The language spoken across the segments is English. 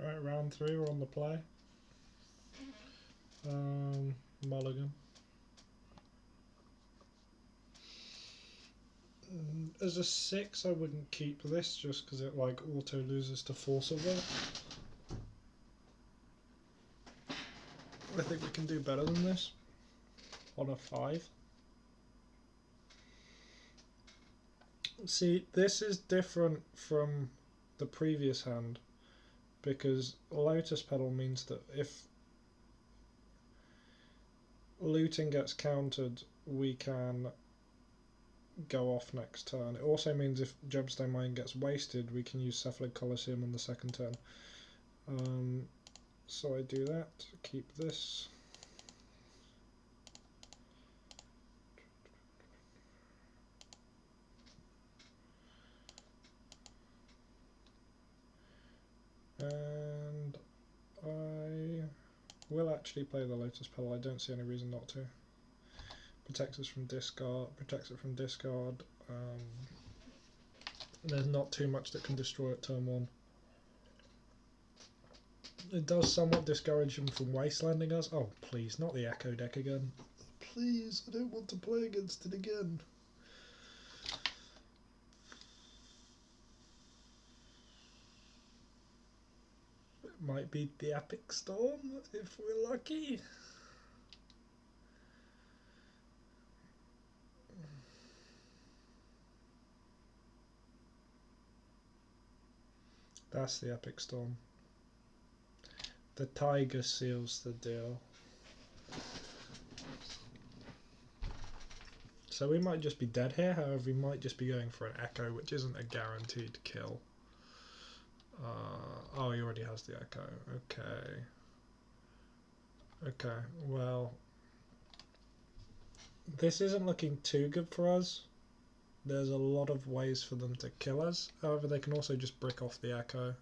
Right, round 3, we're on the play. Mulligan. As a 6, I wouldn't keep this just because it like auto loses to Force of Will. I think we can do better than this on a 5. See, this is different from the previous hand because Lotus Petal means that if looting gets countered, we can go off next turn. It also means if Gemstone Mine gets wasted, we can use Cephalid Colosseum on the second turn. So I do that, keep this. And I will actually play the Lotus Petal, I don't see any reason not to. Protects us from discard, protects it from discard. There's not too much that can destroy it turn 1. It does somewhat discourage him from wastelanding us. Oh please, not the Echo deck again. Please, I don't want to play against it again. It might be the Epic Storm if we're lucky. That's the Epic Storm. The Tiger seals the deal. So we might just be dead here, however we might just be going for an Echo, which isn't a guaranteed kill. Oh, he already has the Echo. Okay. Okay, well, this isn't looking too good for us. There's a lot of ways for them to kill us. However, they can also just brick off the Echo.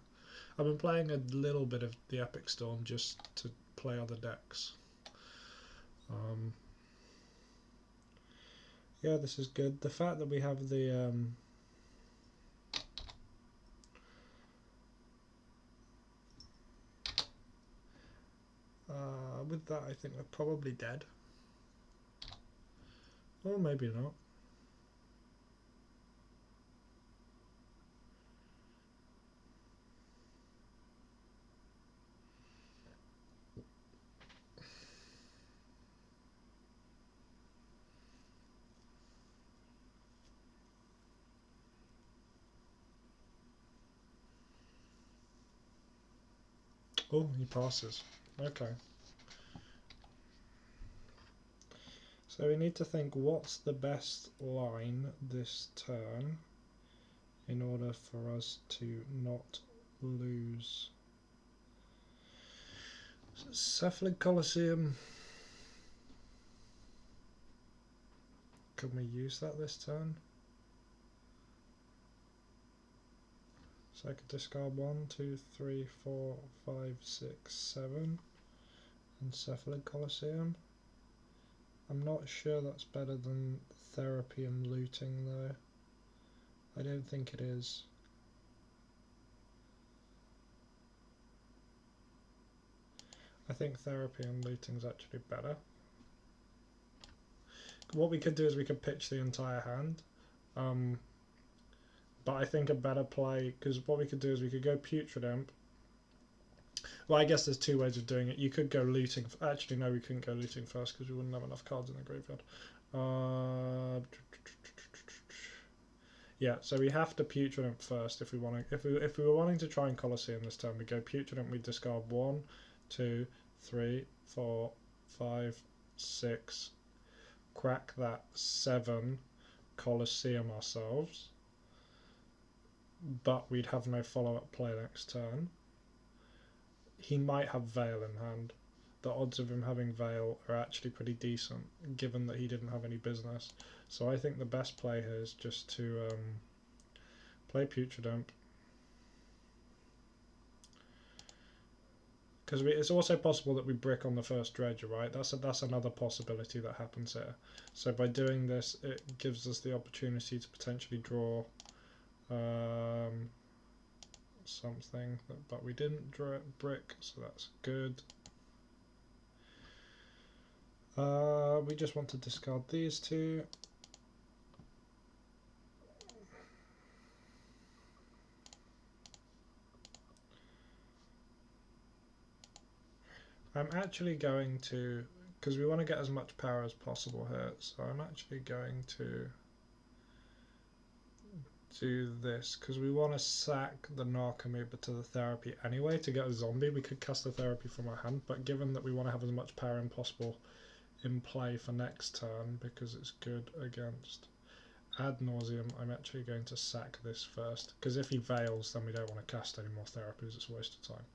I've been playing a little bit of the Epic Storm just to play other decks. Yeah, this is good. The fact that we have the with that, I think we're probably dead. Or maybe not. Oh, he passes. Okay. So we need to think what's the best line this turn in order for us to not lose. Cephalid Colosseum. Can we use that this turn? So I could discard 1, 2, 3, 4, 5, 6, 7 and Cephalid Colosseum. I'm not sure that's better than Therapy and Looting though. I don't think it is. I think Therapy and Looting is actually better. What we could do is we could pitch the entire hand. But I think a better play, because what we could do is we could go Putrid Imp. Well, I guess there's two ways of doing it. You could go Looting. Actually, no, we couldn't go Looting first because we wouldn't have enough cards in the graveyard. Yeah, so we have to Putrid Imp first if we want to. If we were wanting to try and Colosseum this turn, we go Putrid Imp. We discard 1, 2, 3, 4, 5, 6. Crack that 7. Colosseum ourselves. But we'd have no follow-up play next turn. He might have Veil in hand. The odds of him having Veil are actually pretty decent, given that he didn't have any business. So I think the best play here is just to play Putrid Imp. Because it's also possible that we brick on the first Dredge, right? That's another possibility that happens here. So by doing this, it gives us the opportunity to potentially draw something, but we didn't brick, so that's good. We just want to discard these two. I'm actually going to, because we want to get as much power as possible here, so I'm actually going to do this, because we want to sack the Narcomoeba to the therapy anyway to get a zombie. We could cast the therapy from our hand, but given that we want to have as much power as possible in play for next turn, because it's good against ad nauseum, I'm actually going to sack this first, because if he veils, then we don't want to cast any more therapies, it's a waste of time.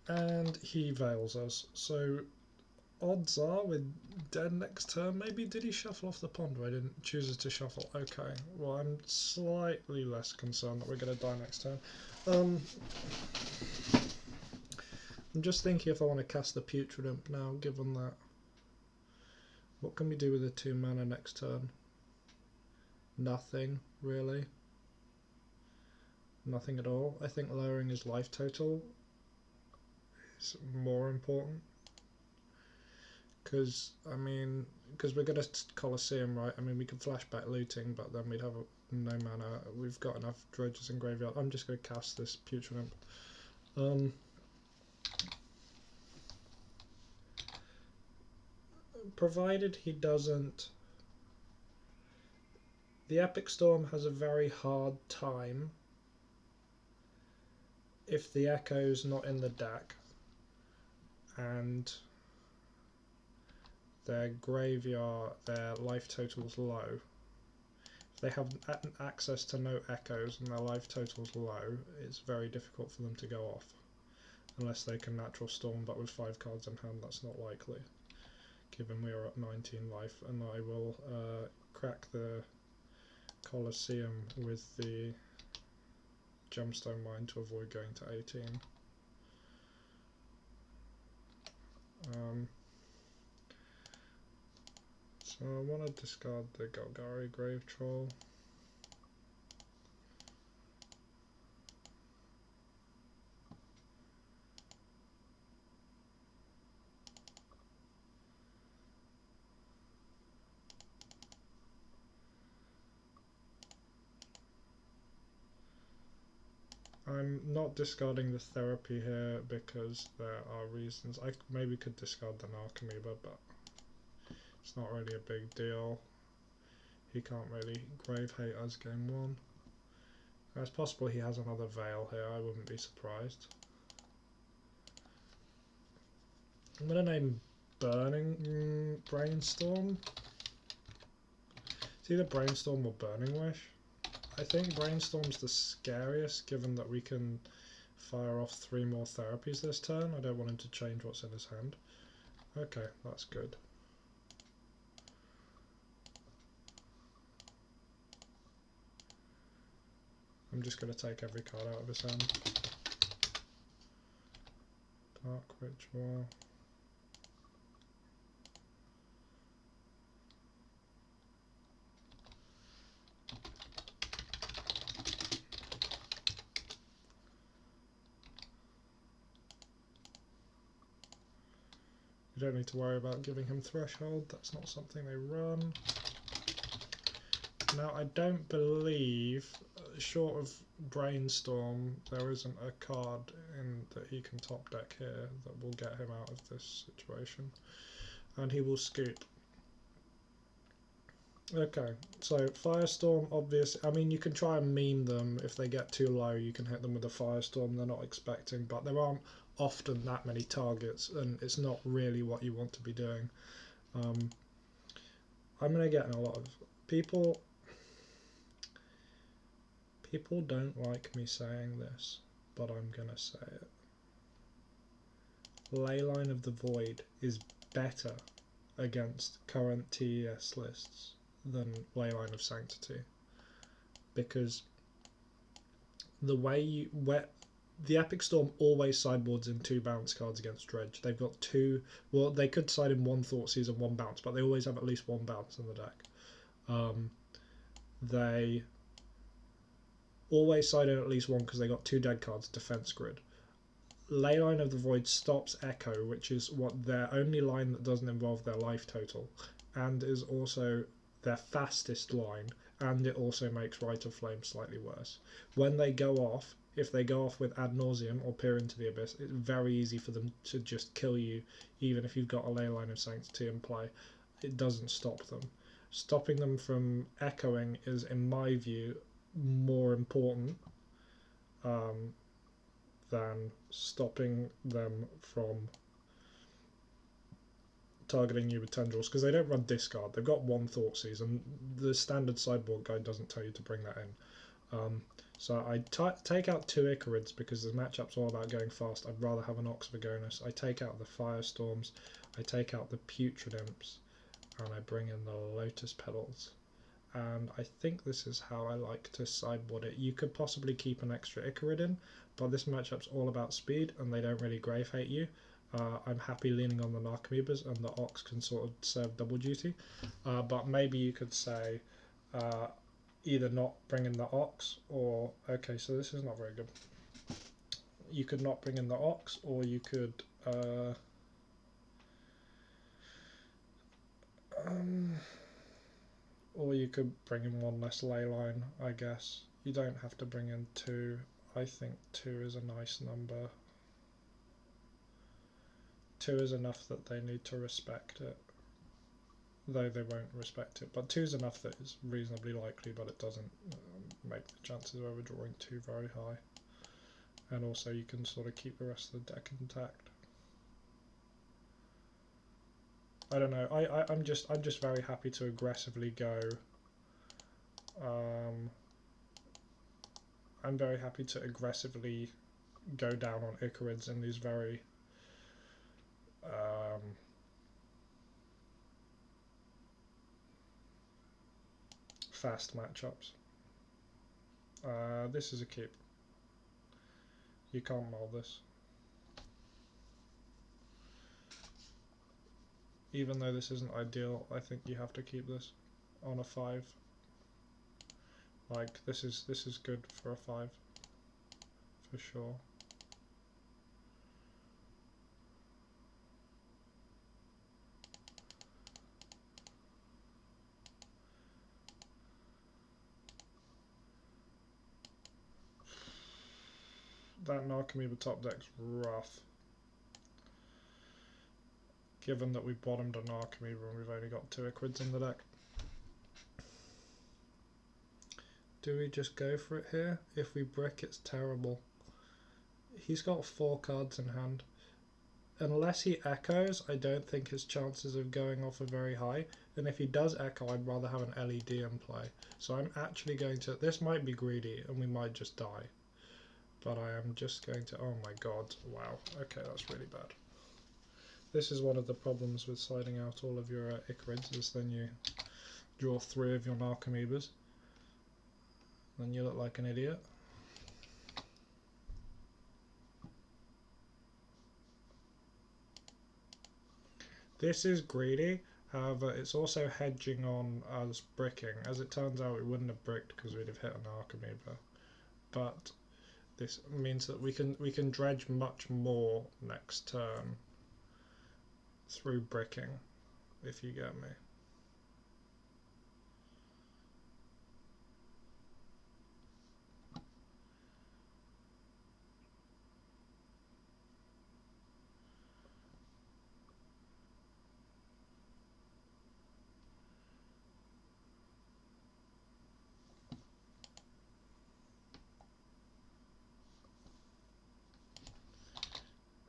And he veils us, so odds are we're dead next turn. Maybe did he shuffle off the pond? I didn't choose to shuffle. Okay, well I'm slightly less concerned that we're going to die next turn. I'm just thinking if I want to cast the Putrid Imp now, given that. What can we do with the 2 mana next turn? Nothing, really. Nothing at all. I think lowering his life total is more important. Because, I mean, because we're going to Colosseum, right? I mean, we can flashback looting, but then we'd have no mana. We've got enough dredges in graveyard. I'm just going to cast this Putrid Imp. Provided he doesn't... The Epic Storm has a very hard time if the Echo's not in the deck and their graveyard, their life total's low. If they have access to no Echoes and their life total's low, it's very difficult for them to go off. Unless they can Natural Storm, but with 5 cards in hand, that's not likely. Given we are at 19 life, and I will crack the Colosseum with the Gemstone Mine to avoid going to 18. So I want to discard the Golgari Grave Troll. I'm not discarding the therapy here because there are reasons. I maybe could discard the Narcomoeba, but it's not really a big deal. He can't really grave hate us game 1. It's possible he has another Veil here, I wouldn't be surprised. I'm going to name Burning Brainstorm. It's either Brainstorm or Burning Wish. I think Brainstorm's the scariest, given that we can fire off 3 more therapies this turn. I don't want him to change what's in his hand. Okay, that's good. I'm just going to take every card out of his hand. Dark Ritual. You don't need to worry about giving him Threshold, that's not something they run. Now I don't believe, short of Brainstorm, there isn't a card in that he can top deck here that will get him out of this situation. And he will scoop. Okay, so Firestorm, obviously, I mean you can try and meme them. If they get too low you can hit them with a Firestorm they're not expecting, but there aren't often that many targets and it's not really what you want to be doing. I'm going to get in a lot of people don't like me saying this, but I'm going to say it. Leyline of the Void is better against current TES lists than Leyline of Sanctity, because the way the Epic Storm always sideboards in 2 bounce cards against Dredge. They've got 2, well they could side in 1 Thoughtseize and 1 bounce, but they always have at least 1 bounce in the deck. They Always side in at least one because they got 2 dead cards, defense grid. Leyline of the Void stops Echo, which is what their only line that doesn't involve their life total, and is also their fastest line, and it also makes Rite of Flame slightly worse. When they go off, if they go off with Ad Nauseam or Peer into the Abyss, it's very easy for them to just kill you, even if you've got a Leyline of Sanctity in play. It doesn't stop them. Stopping them from echoing is, in my view, more important than stopping them from targeting you with tendrils, because they don't run discard. They've got 1 Thoughtseize, and the standard sideboard guide doesn't tell you to bring that in. So I take out 2 Icarids because the matchup's all about going fast. I'd rather have an Oxyvagonus. I take out the Firestorms, I take out the Putrid Imps, and I bring in the Lotus Petals. And I think this is how I like to sideboard it. You could possibly keep an extra Icarid in, but this matchup's all about speed, and they don't really grave hate you. I'm happy leaning on the Narcomoebas, and the Ox can sort of serve double duty. But maybe you could say either not bring in the Ox, or... Okay, so this is not very good. You could not bring in the Ox, or you could... or you could bring in 1 less Leyline, I guess. You don't have to bring in 2. I think 2 is a nice number. 2 is enough that they need to respect it. Though they won't respect it. But 2 is enough that it's reasonably likely, but it doesn't make the chances of overdrawing 2 very high. And also you can sort of keep the rest of the deck intact. I don't know. I'm just very happy to aggressively go. I'm very happy to aggressively go down on Icarids in these very fast matchups. This is a keep. You can't mull this. Even though this isn't ideal, I think you have to keep this on a 5. Like, this is good for a 5, for sure. That Narcomoeba top deck's rough. Given that we bottomed a Narcomoeba and we've only got 2 Icarids in the deck. Do we just go for it here? If we brick, it's terrible. He's got 4 cards in hand. Unless he echoes, I don't think his chances of going off are very high. And if he does echo, I'd rather have an LED in play. So I'm actually going to... This might be greedy and we might just die. But I am just going to... Oh my god. Wow. Okay, that's really bad. This is one of the problems with siding out all of your Icarids, is then you draw 3 of your Narcomoebas. Then you look like an idiot. This is greedy, however it's also hedging on us bricking. As it turns out, we wouldn't have bricked because we'd have hit an Narcomoeba. But this means that we can dredge much more next turn through bricking, if you get me.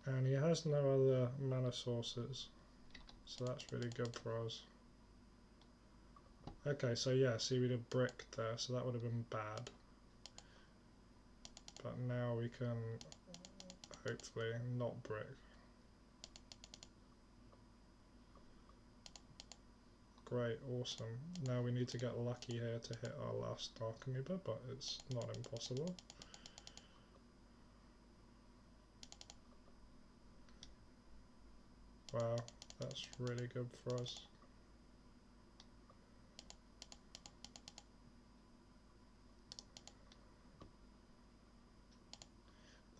And he has no other mana sources, so that's really good for us. Okay, so yeah, see, we'd have bricked there, so that would have been bad. But now we can hopefully not brick. Great, awesome. Now we need to get lucky here to hit our last Narcomoeba, but it's not impossible. Wow, that's really good for us.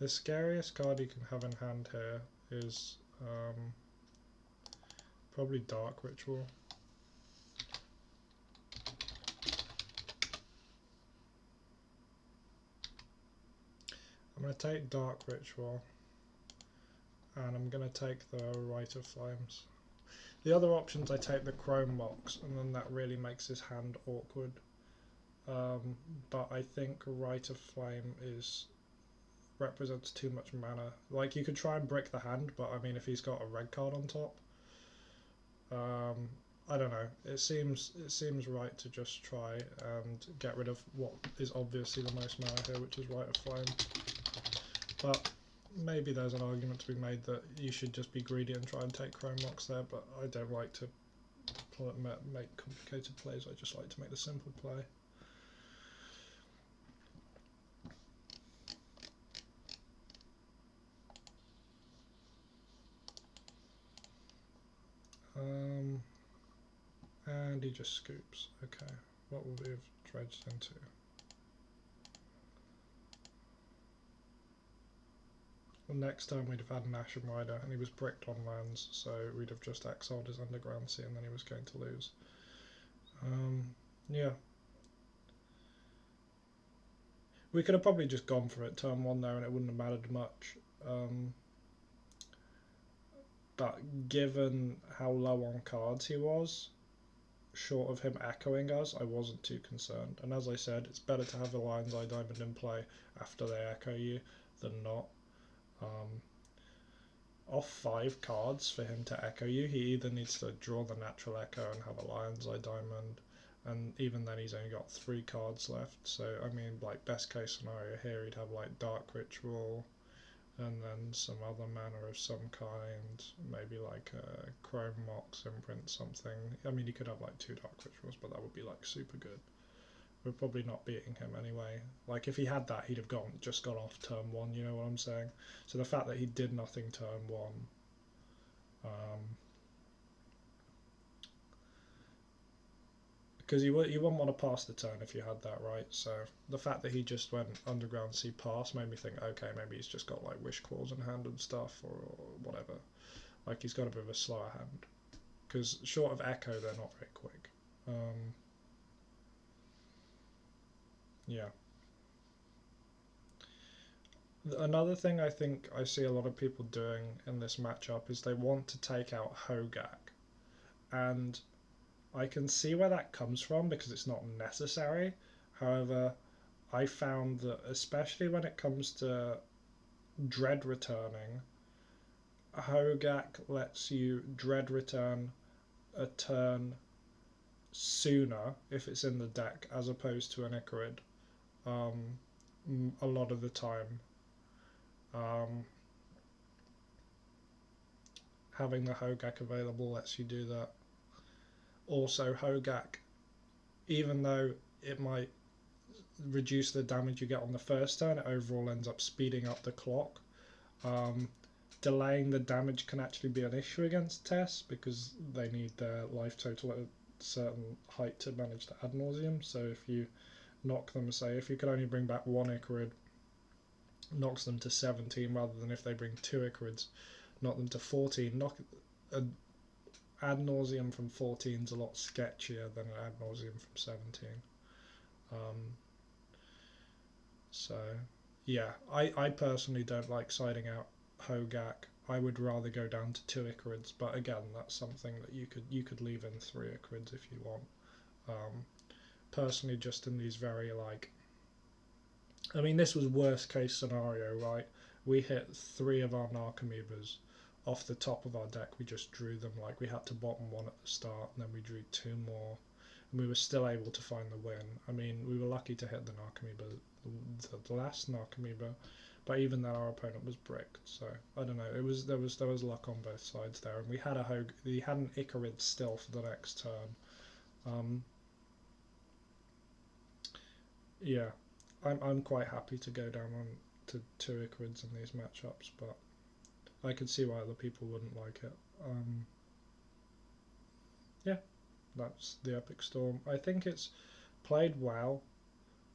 The scariest card you can have in hand here is probably Dark Ritual. I'm going to take Dark Ritual, and I'm going to take the Rite of Flames. The other options, I take the Chrome Mox, and then that really makes his hand awkward. But I think Rite of Flame represents too much mana. Like, you could try and brick the hand, but I mean, if he's got a red card on top, I don't know. It seems right to just try and get rid of what is obviously the most mana here, which is Rite of Flame. But maybe there's an argument to be made that you should just be greedy and try and take Chrome Mox there, but I don't like to make complicated plays. I just like to make the simple play. And he just scoops. Okay, what will we have dredged into? Well, next time we'd have had an Ashen Rider, and he was bricked on lands, so we'd have just exiled his Underground Sea, and then he was going to lose. Yeah. We could have probably just gone for it turn 1 there, and it wouldn't have mattered much. But given how low on cards he was, short of him echoing us, I wasn't too concerned. And as I said, it's better to have a Lion's Eye Diamond in play after they echo you than not. Off 5 cards for him to echo you, he either needs to draw the natural echo and have a Lion's Eye Diamond, and even then he's only got 3 cards left. So I mean, like, best case scenario here, he'd have like Dark Ritual, and then some other mana of some kind, maybe like a Chrome Mox, Imprint, something. I mean, he could have like 2 Dark Rituals, but that would be like super good. We're probably not beating him anyway. Like, if he had that, he'd have just gone off turn 1, you know what I'm saying? So the fact that he did nothing turn 1, because you wouldn't want to pass the turn if you had that, right? So the fact that he just went Underground Sea pass made me think, okay, maybe he's just got like Wish Claws in hand and stuff, or whatever. Like, he's got a bit of a slower hand, because short of Echo, they're not very quick. Yeah. Another thing I think I see a lot of people doing in this matchup is they want to take out Hogak, and I can see where that comes from because it's not necessary. However, I found that especially when it comes to Dread returning, Hogak lets you Dread return a turn sooner if it's in the deck as opposed to an Icarid, a lot of the time. Having the Hogak available lets you do that. Also, Hogak, even though it might reduce the damage you get on the first turn, it overall ends up speeding up the clock. Delaying the damage can actually be an issue against TES because they need their life total at a certain height to manage the ad nauseum. So if you knock them, say, if you could only bring back 1 Icarid, knocks them to 17 rather than if they bring 2 Icarids, knock them to 14. Ad nauseum from 14 is a lot sketchier than an ad nauseum from 17. So yeah, I personally don't like siding out Hogak. I would rather go down to 2 Icarids, but again, that's something that you could leave in 3 Icarids if you want. Personally, just in these very, like, I mean, this was worst case scenario, right? We hit 3 of our Narcomoebas off the top of our deck. We just drew them, like, we had to bottom 1 at the start, and then we drew 2 more, and we were still able to find the win. I mean, we were lucky to hit the Narcomoeba, the last Narcomoeba, but even then our opponent was bricked. So I don't know. There was luck on both sides there, and we had an Icarid still for the next turn. Yeah, I'm quite happy to go down on to 2 Icarids in these matchups, but I could see why other people wouldn't like it. Yeah, that's the Epic Storm. I think it's played well.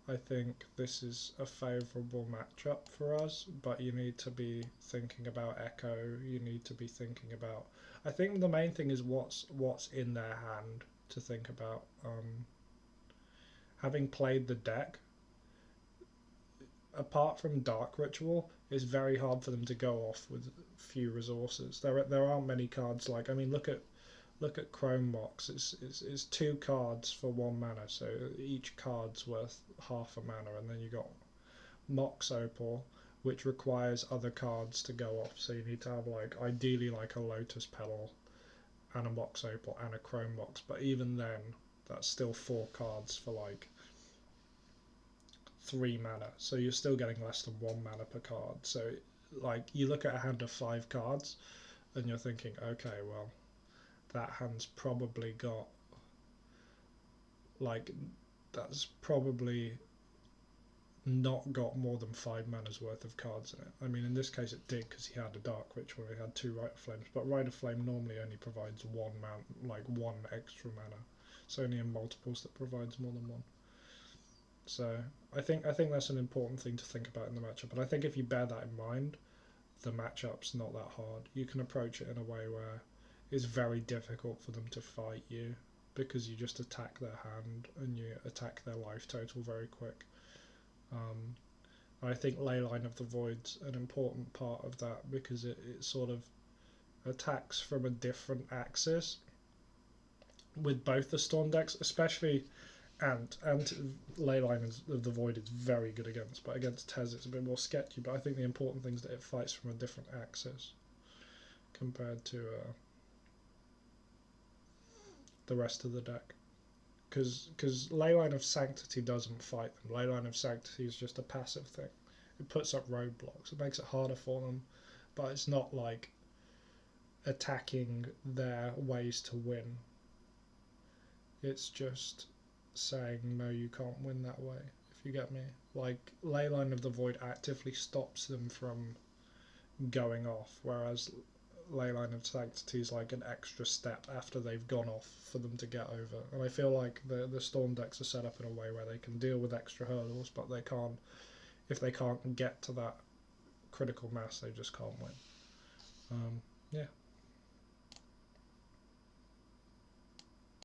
I think this is a favourable matchup for us, but you need to be thinking about echo, you need to be thinking about... I think the main thing is what's in their hand to think about. Having played the deck, apart from Dark Ritual, it's very hard for them to go off with few resources. There aren't many cards like... I mean, look at Chrome Mox. It's 2 cards for 1 mana, so each card's worth half a mana, and then you got Mox Opal, which requires other cards to go off. So you need to have like ideally like a Lotus Petal and a Mox Opal and a Chrome Mox, but even then, that's still 4 cards for like 3 mana. So you're still getting less than 1 mana per card. So like you look at a hand of 5 cards, and you're thinking, okay, well, that hand's probably got like, that's probably not got more than 5 mana's worth of cards in it. I mean, in this case it did because he had a Dark Ritual, he had 2 Rite of Flames, but Rite of Flame normally only provides 1 extra mana. It's only in multiples that provides more than 1. So I think that's an important thing to think about in the matchup, and I think if you bear that in mind, the matchup's not that hard. You can approach it in a way where it's very difficult for them to fight you, because you just attack their hand and you attack their life total very quick. I think Leyline of the Void's an important part of that, because it sort of attacks from a different axis with both the Storm decks, especially and Leyline of the Void is very good against, but against TES it's a bit more sketchy. But I think the important thing is that it fights from a different axis compared to the rest of the deck. Because Leyline of Sanctity doesn't fight them. Leyline of Sanctity is just a passive thing. It puts up roadblocks. It makes it harder for them, but it's not like attacking their ways to win. It's just saying, no, you can't win that way, if you get me. Like, Leyline of the Void actively stops them from going off, whereas Leyline of Sanctity is like an extra step after they've gone off for them to get over. And I feel like the Storm decks are set up in a way where they can deal with extra hurdles, but they can't, if they can't get to that critical mass, they just can't win. Yeah.